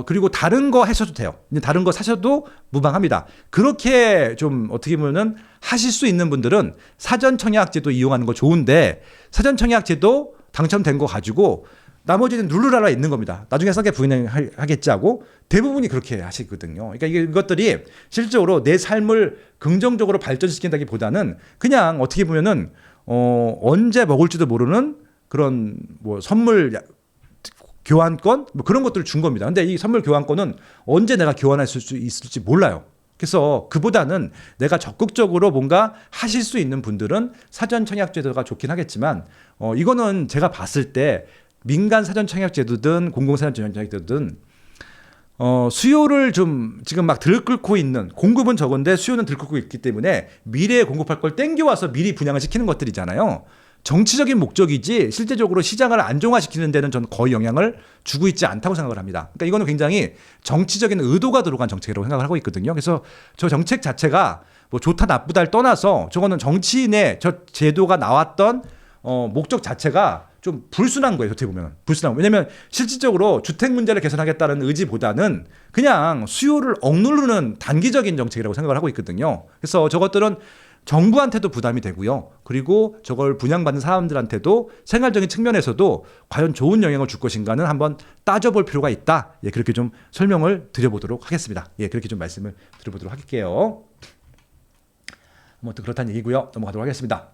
그리고 다른 거 하셔도 돼요. 다른 거 사셔도 무방합니다. 그렇게 좀 어떻게 보면은 하실 수 있는 분들은 사전 청약제도 이용하는 거 좋은데 사전 청약제도 당첨된 거 가지고 나머지는 누르라라 있는 겁니다. 나중에 싸게 분양하겠지 하고 대부분이 그렇게 하시거든요. 그러니까 이것들이 실질적으로 내 삶을 긍정적으로 발전시킨다기보다는 그냥 어떻게 보면은 언제 먹을지도 모르는 그런 뭐 선물 교환권 뭐 그런 것들을 준 겁니다. 근데 이 선물 교환권은 언제 내가 교환할 수 있을지 몰라요. 그래서 그보다는 내가 적극적으로 뭔가 하실 수 있는 분들은 사전 청약 제도가 좋긴 하겠지만 이거는 제가 봤을 때 민간 사전 청약 제도든 공공 사전 청약 제도든 수요를 좀 지금 막 들끓고 있는 공급은 적은데 수요는 들끓고 있기 때문에 미래에 공급할 걸 땡겨와서 미리 분양을 시키는 것들이잖아요. 정치적인 목적이지 실제적으로 시장을 안정화시키는 데는 저는 거의 영향을 주고 있지 않다고 생각을 합니다. 그러니까 이거는 굉장히 정치적인 의도가 들어간 정책이라고 생각을 하고 있거든요. 그래서 저 정책 자체가 뭐 좋다 나쁘다를 떠나서 저거는 정치인의 저 제도가 나왔던 목적 자체가 좀 불순한 거예요. 어떻게 보면 불순한. 왜냐하면 실질적으로 주택 문제를 개선하겠다는 의지보다는 그냥 수요를 억누르는 단기적인 정책이라고 생각을 하고 있거든요. 그래서 저것들은 정부한테도 부담이 되고요. 그리고 저걸 분양받는 사람들한테도 생활적인 측면에서도 과연 좋은 영향을 줄 것인가는 한번 따져볼 필요가 있다. 예, 그렇게 좀 설명을 드려보도록 하겠습니다. 예, 그렇게 좀 말씀을 드려보도록 할게요. 아무튼 그렇다는 얘기고요. 넘어가도록 하겠습니다.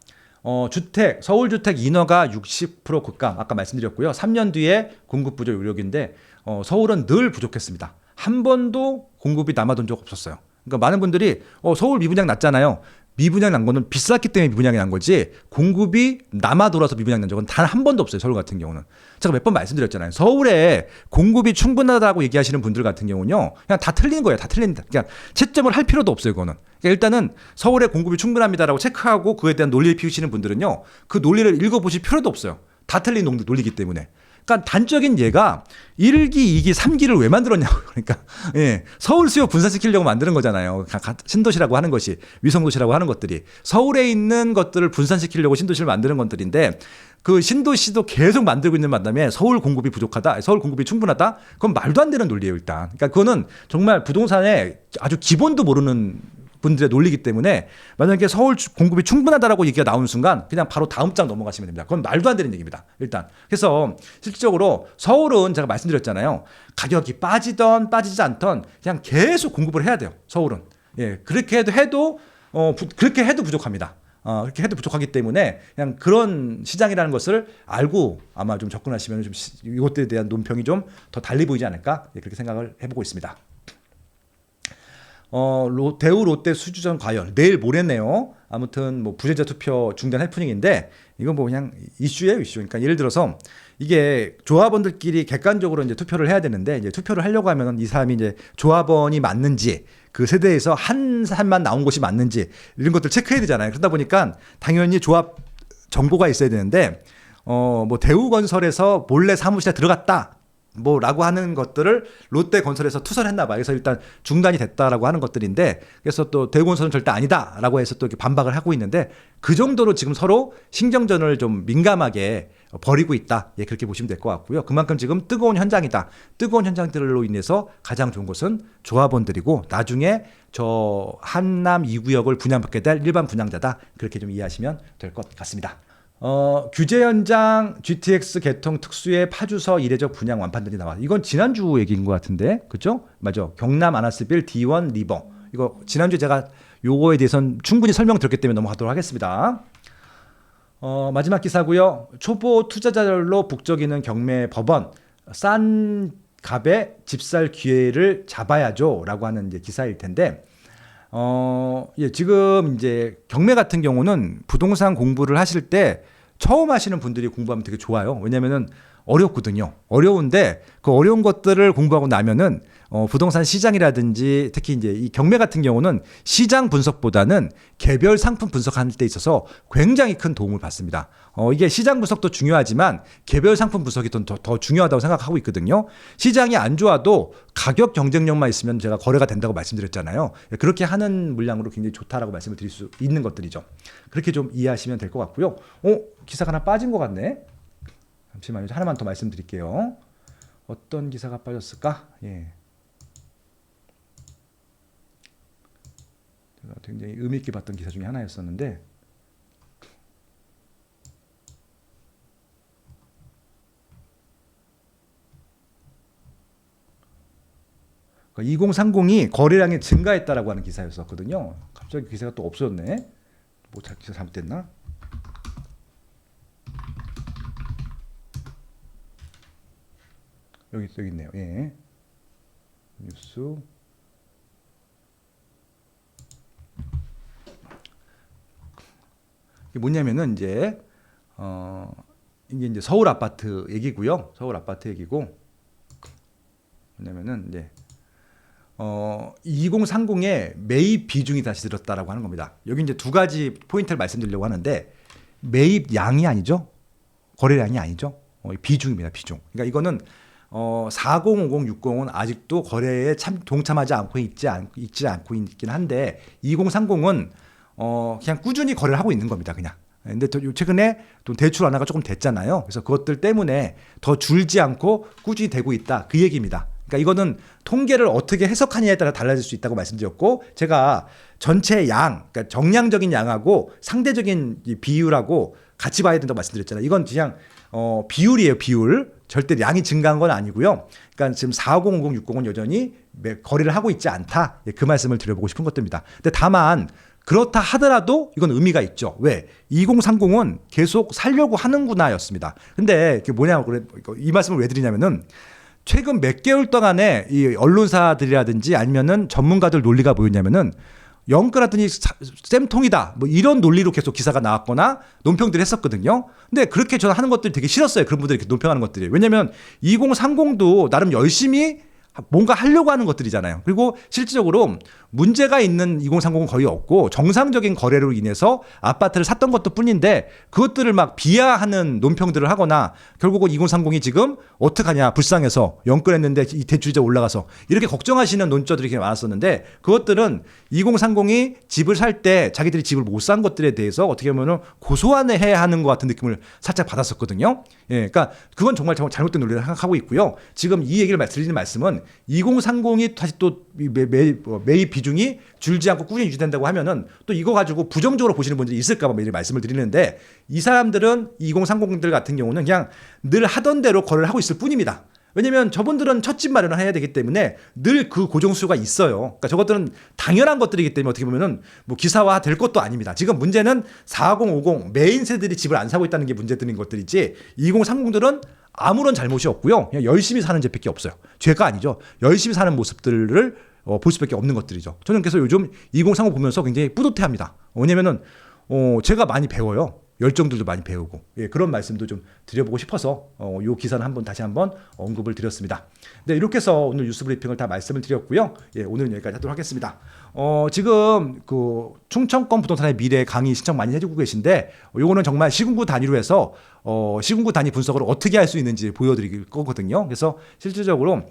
주택, 서울주택 인허가 60% 급감 아까 말씀드렸고요. 3년 뒤에 공급 부족 우려인데 서울은 늘 부족했습니다. 한 번도 공급이 남아돈 적 없었어요. 그러니까 많은 분들이 서울 미분양 났잖아요. 미분양 난 거는 비쌌기 때문에 미분양이 난 거지 공급이 남아 돌아서 미분양 난 적은 단 한 번도 없어요. 서울 같은 경우는. 제가 몇 번 말씀드렸잖아요. 서울에 공급이 충분하다고 얘기하시는 분들 같은 경우는요. 그냥 다 틀린 거예요. 다 틀린다. 그냥 채점을 할 필요도 없어요. 그거는. 그러니까 일단은 서울에 공급이 충분합니다라고 체크하고 그에 대한 논리를 피우시는 분들은요. 그 논리를 읽어보실 필요도 없어요. 다 틀린 논리이기 때문에. 그러니까 단적인 예가 1기, 2기, 3기를 왜 만들었냐고. 그러니까 예, 서울 수요 분산시키려고 만드는 거잖아요. 신도시라고 하는 것이 위성도시라고 하는 것들이 서울에 있는 것들을 분산시키려고 신도시를 만드는 것들인데 그 신도시도 계속 만들고 있는 만남에 서울 공급이 부족하다, 서울 공급이 충분하다. 그건 말도 안 되는 논리예요 일단. 그러니까 그거는 정말 부동산의 아주 기본도 모르는 분들의 논리이기 때문에 만약에 서울 공급이 충분하다라고 얘기가 나오는 순간 그냥 바로 다음 장 넘어가시면 됩니다. 그건 말도 안 되는 얘기입니다. 일단. 그래서 실질적으로 서울은 제가 말씀드렸잖아요. 가격이 빠지던 빠지지 않던 그냥 계속 공급을 해야 돼요. 서울은. 예, 그렇게 해도 그렇게 해도 부족합니다. 그렇게 해도 부족하기 때문에 그냥 그런 시장이라는 것을 알고 아마 좀 접근하시면 좀 이것들에 대한 논평이 좀 더 달리 보이지 않을까 그렇게 생각을 해보고 있습니다. 대우 롯데 수주전 과열 내일 모레네요. 아무튼 뭐 부재자 투표 중단 해프닝인데 이건 뭐 그냥 이슈예요, 이슈. 그러니까 예를 들어서 이게 조합원들끼리 객관적으로 이제 투표를 해야 되는데 이제 투표를 하려고 하면 이 사람이 이제 조합원이 맞는지 그 세대에서 한 사람만 나온 것이 맞는지 이런 것들 체크해야 되잖아요. 그러다 보니까 당연히 조합 정보가 있어야 되는데 뭐 대우건설에서 몰래 사무실에 들어갔다. 뭐라고 하는 것들을 롯데건설에서 투설했나 봐요. 그래서 일단 중단이 됐다라고 하는 것들인데 그래서 또 대우건설은 절대 아니다라고 해서 또 이렇게 반박을 하고 있는데 그 정도로 지금 서로 신경전을 좀 민감하게 벌이고 있다. 예, 그렇게 보시면 될 것 같고요. 그만큼 지금 뜨거운 현장이다. 뜨거운 현장들로 인해서 가장 좋은 것은 조합원들이고 나중에 저 한남 2구역을 분양받게 될 일반 분양자다. 그렇게 좀 이해하시면 될 것 같습니다. 규제 현장 GTX 개통 특수의 파주서 이례적 분양 완판들이 나와. 이건 지난주 얘기인 것 같은데, 그죠? 맞아. 경남 아나스빌 D1 리버. 이거 지난주에 제가 요거에 대해서는 충분히 설명드렸기 때문에 넘어가도록 하겠습니다. 마지막 기사고요. 초보 투자자들로 북적이는 경매 법원. 싼 값에 집 살 기회를 잡아야죠. 라고 하는 이제 기사일 텐데, 예, 지금 이제 경매 같은 경우는 부동산 공부를 하실 때 처음 하시는 분들이 공부하면 되게 좋아요. 왜냐면은 어렵거든요. 어려운데 그 어려운 것들을 공부하고 나면은 부동산 시장이라든지 특히 이제 이 경매 같은 경우는 시장 분석보다는 개별 상품 분석하는 데 있어서 굉장히 큰 도움을 받습니다. 이게 시장 분석도 중요하지만 개별 상품 분석이 더 중요하다고 생각하고 있거든요. 시장이 안 좋아도 가격 경쟁력만 있으면 제가 거래가 된다고 말씀드렸잖아요. 그렇게 하는 물량으로 굉장히 좋다라고 말씀을 드릴 수 있는 것들이죠. 그렇게 좀 이해하시면 될 것 같고요. 기사가 하나 빠진 것 같네. 잠시만요. 하나만 더 말씀드릴게요. 어떤 기사가 빠졌을까? 예. 제가 굉장히 의미 있게 봤던 기사 중에 하나였었는데 그러니까 2030이 거래량이 증가했다라고 하는 기사였었거든요. 갑자기 기사가 또 없어졌네. 뭐 기사 잘못됐나? 여기 있네요. 예. 뉴스. 이게 뭐냐면은 이게 이제 서울 아파트 얘기고요. 서울 아파트 얘기고 뭐냐면은 이제 2030의 매입 비중이 다시 늘었다라고 하는 겁니다. 여기 이제 두 가지 포인트를 말씀드리려고 하는데 매입 양이 아니죠. 거래량이 아니죠. 비중입니다. 비중. 그러니까 이거는 4050, 60은 아직도 거래에 동참하지 않고 있지 않고 있긴 한데 2030은 그냥 꾸준히 거래를 하고 있는 겁니다. 그냥. 근데 최근에 또 대출 완화가 조금 됐잖아요. 그래서 그것들 때문에 더 줄지 않고 꾸준히 되고 있다. 그 얘기입니다. 그러니까 이거는 통계를 어떻게 해석하느냐에 따라 달라질 수 있다고 말씀드렸고 제가 전체 양, 그러니까 정량적인 양하고 상대적인 비율하고 같이 봐야 된다고 말씀드렸잖아요. 이건 그냥 비율이에요. 비율. 절대 양이 증가한 건 아니고요. 그러니까 지금 4050, 60은 여전히 거래를 하고 있지 않다. 그 말씀을 드려보고 싶은 것들입니다. 근데 다만 그렇다 하더라도 이건 의미가 있죠. 왜? 2030은 계속 살려고 하는구나 였습니다. 근데 그게 뭐냐고 이 말씀을 왜 드리냐면은 최근 몇 개월 동안에 이 언론사들이라든지 아니면은 전문가들 논리가 뭐였냐면은 영끌하더니 쌤통이다. 뭐 이런 논리로 계속 기사가 나왔거나 논평들을 했었거든요. 근데 그렇게 저는 하는 것들이 되게 싫었어요. 그런 분들이 이렇게 논평하는 것들이. 왜냐면 2030도 나름 열심히 뭔가 하려고 하는 것들이잖아요. 그리고 실질적으로 문제가 있는 2030은 거의 없고 정상적인 거래로 인해서 아파트를 샀던 것도 뿐인데 그것들을 막 비하하는 논평들을 하거나 결국은 2030이 지금 어떡하냐 불쌍해서 연끌했는데 이 대출이자 올라가서 이렇게 걱정하시는 논조들이 굉장히 많았었는데 그것들은 2030이 집을 살 때 자기들이 집을 못 산 것들에 대해서 어떻게 보면 고소해야 하는 것 같은 느낌을 살짝 받았었거든요. 예, 그러니까 그건 정말 잘못된 논리를 생각하고 있고요. 지금 이 얘기를 드리는 말씀은 2030이 다시 또 매입 비중이 줄지 않고 꾸준히 유지된다고 하면은 또 이거 가지고 부정적으로 보시는 분들이 있을까 봐 말씀을 드리는데 이 사람들은 2030들 같은 경우는 그냥 늘 하던 대로 거래를 하고 있을 뿐입니다. 왜냐면 저분들은 첫 집 마련을 해야 되기 때문에 늘 그 고정수가 있어요. 그러니까 저것들은 당연한 것들이기 때문에 어떻게 보면은 뭐 기사화 될 것도 아닙니다. 지금 문제는 4050 메인 세들이 집을 안 사고 있다는 게 문제들인 것들이지 2030들은 아무런 잘못이 없고요. 그냥 열심히 사는 죄밖에 없어요. 죄가 아니죠. 열심히 사는 모습들을 볼 수밖에 없는 것들이죠. 저는 그래서 요즘 2030 보면서 굉장히 뿌듯해합니다. 왜냐면은 제가 많이 배워요. 열정들도 많이 배우고 그런 말씀도 좀 드려보고 싶어서 이 기사는 다시 한번 언급을 드렸습니다. 네, 이렇게 해서 오늘 뉴스 브리핑을 다 말씀을 드렸고요. 오늘은 여기까지 하도록 하겠습니다. 지금 그 충청권 부동산의 미래 강의 신청 많이 해주고 계신데 요거는 정말 시군구 단위로 해서 시군구 단위 분석을 어떻게 할 수 있는지 보여드릴 거거든요. 그래서 실질적으로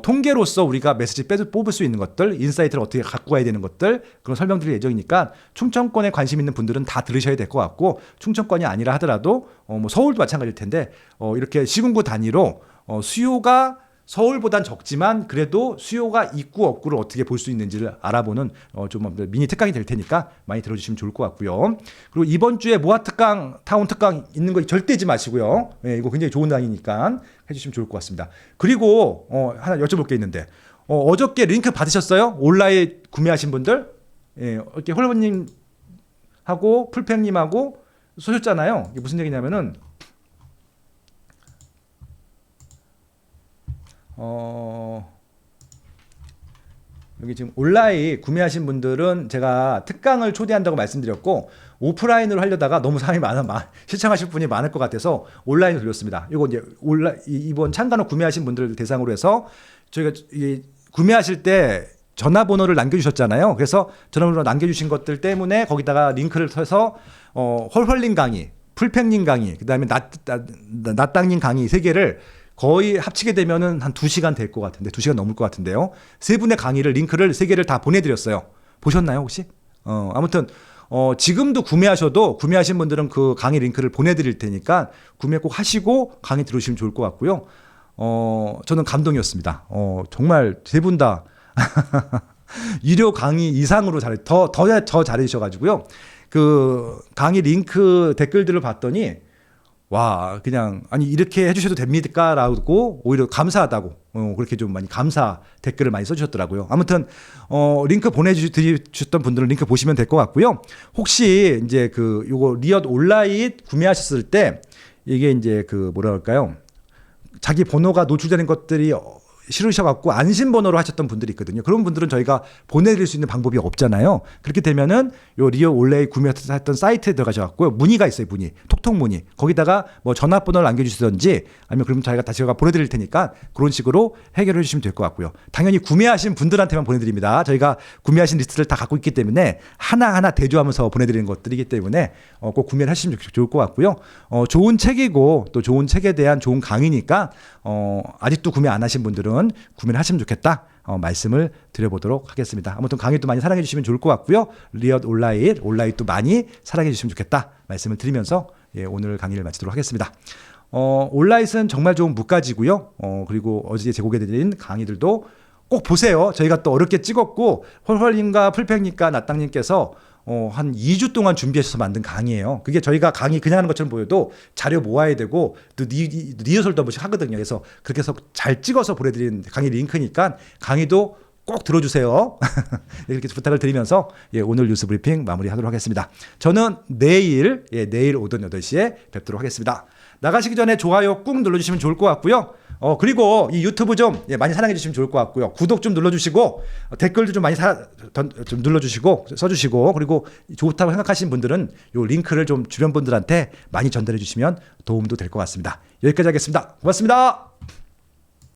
통계로서 우리가 메시지 뽑을 수 있는 것들, 인사이트를 어떻게 갖고 가야 되는 것들 그런 설명드릴 예정이니까 충청권에 관심 있는 분들은 다 들으셔야 될 것 같고 충청권이 아니라 하더라도 뭐 서울도 마찬가지일 텐데 이렇게 시군구 단위로 수요가 서울보단 적지만 그래도 수요가 있고 없고를 어떻게 볼 수 있는지를 알아보는 좀 미니 특강이 될 테니까 많이 들어주시면 좋을 것 같고요. 그리고 이번 주에 모아 특강, 타운 특강 있는 거 절대 잊지 마시고요. 이거 굉장히 좋은 강의니까 해주시면 좋을 것 같습니다. 그리고 하나 여쭤볼 게 있는데 어저께 링크 받으셨어요? 온라인 구매하신 분들? 이렇게 홀버님하고 풀팽님하고 쏘셨잖아요. 이게 무슨 얘기냐면은 여기 지금 온라인 구매하신 분들은 제가 특강을 초대한다고 말씀드렸고 오프라인으로 하려다가 너무 사람이 시청하실 분이 많을 것 같아서 온라인으로 돌렸습니다. 이거 이제 이번 참관호 구매하신 분들 대상으로 해서 저희가 구매하실 때 전화번호를 남겨주셨잖아요. 그래서 전화번호 남겨주신 것들 때문에 거기다가 링크를 써서 헐헐님 강의, 풀팽님 강의, 그다음에 나땅님 강의 3개를 거의 합치게 되면은 한 2시간 될 것 같은데 2시간 넘을 것 같은데요. 3분의 강의를 링크를 3개를 다 보내드렸어요. 보셨나요 혹시? 아무튼 지금도 구매하신 분들은 그 강의 링크를 보내드릴 테니까 구매 꼭 하시고 강의 들으시면 좋을 것 같고요. 저는 감동이었습니다. 정말 3분 다 유료 강의 이상으로 더 잘해주셔가지고요. 그 강의 링크 댓글들을 봤더니 와 그냥 아니 이렇게 해주셔도 됩니까? 라고 오히려 감사하다고 그렇게 좀 많이 감사 댓글을 많이 써주셨더라고요. 아무튼 링크 보내주셨던 분들은 링크 보시면 될 것 같고요. 혹시 이제 그 요거 리엇 온라인 구매하셨을 때 이게 이제 그 뭐라 할까요? 자기 번호가 노출되는 것들이 싫으셔갖고 안심번호로 하셨던 분들이 있거든요. 그런 분들은 저희가 보내드릴 수 있는 방법이 없잖아요. 그렇게 되면은 요 리어 온라인 구매했던 사이트에 들어가셔갖고 문의가 있어요. 톡톡 문의. 거기다가 뭐 전화번호를 남겨주시든지 아니면 그럼 저희가 보내드릴 테니까 그런 식으로 해결해 주시면 될 것 같고요. 당연히 구매하신 분들한테만 보내드립니다. 저희가 구매하신 리스트를 다 갖고 있기 때문에 하나하나 대조하면서 보내드리는 것들이기 때문에 꼭 구매를 하시면 좋을 것 같고요. 좋은 책이고 또 좋은 책에 대한 좋은 강의니까 아직도 구매 안 하신 분들은 구매를 하시면 좋겠다 말씀을 드려보도록 하겠습니다. 아무튼 강의도 많이 사랑해 주시면 좋을 것 같고요. 리엇 온라인도 많이 사랑해 주시면 좋겠다 말씀을 드리면서 오늘 강의를 마치도록 하겠습니다. 온라인은 정말 좋은 묵가지고요. 그리고 어제 제공해드린 강의들도 꼭 보세요. 저희가 또 어렵게 찍었고 헐헐님과 풀팽님과 나땅님께서 한 2주 동안 준비해서 만든 강의예요. 그게 저희가 강의 그냥 하는 것처럼 보여도 자료 모아야 되고 또 리허설도 한 번씩 하거든요. 그래서 그렇게 해서 잘 찍어서 보내드린 강의 링크니까 강의도 꼭 들어주세요. 이렇게 부탁을 드리면서 오늘 뉴스 브리핑 마무리하도록 하겠습니다. 저는 내일 오전 8시에 뵙도록 하겠습니다. 나가시기 전에 좋아요 꾹 눌러주시면 좋을 것 같고요. 그리고 이 유튜브 좀 많이 사랑해 주시면 좋을 것 같고요. 구독 좀 눌러주시고 댓글도 좀 많이 좀 눌러주시고 써주시고 그리고 좋다고 생각하시는 분들은 이 링크를 좀 주변 분들한테 많이 전달해 주시면 도움도 될 것 같습니다. 여기까지 하겠습니다. 고맙습니다.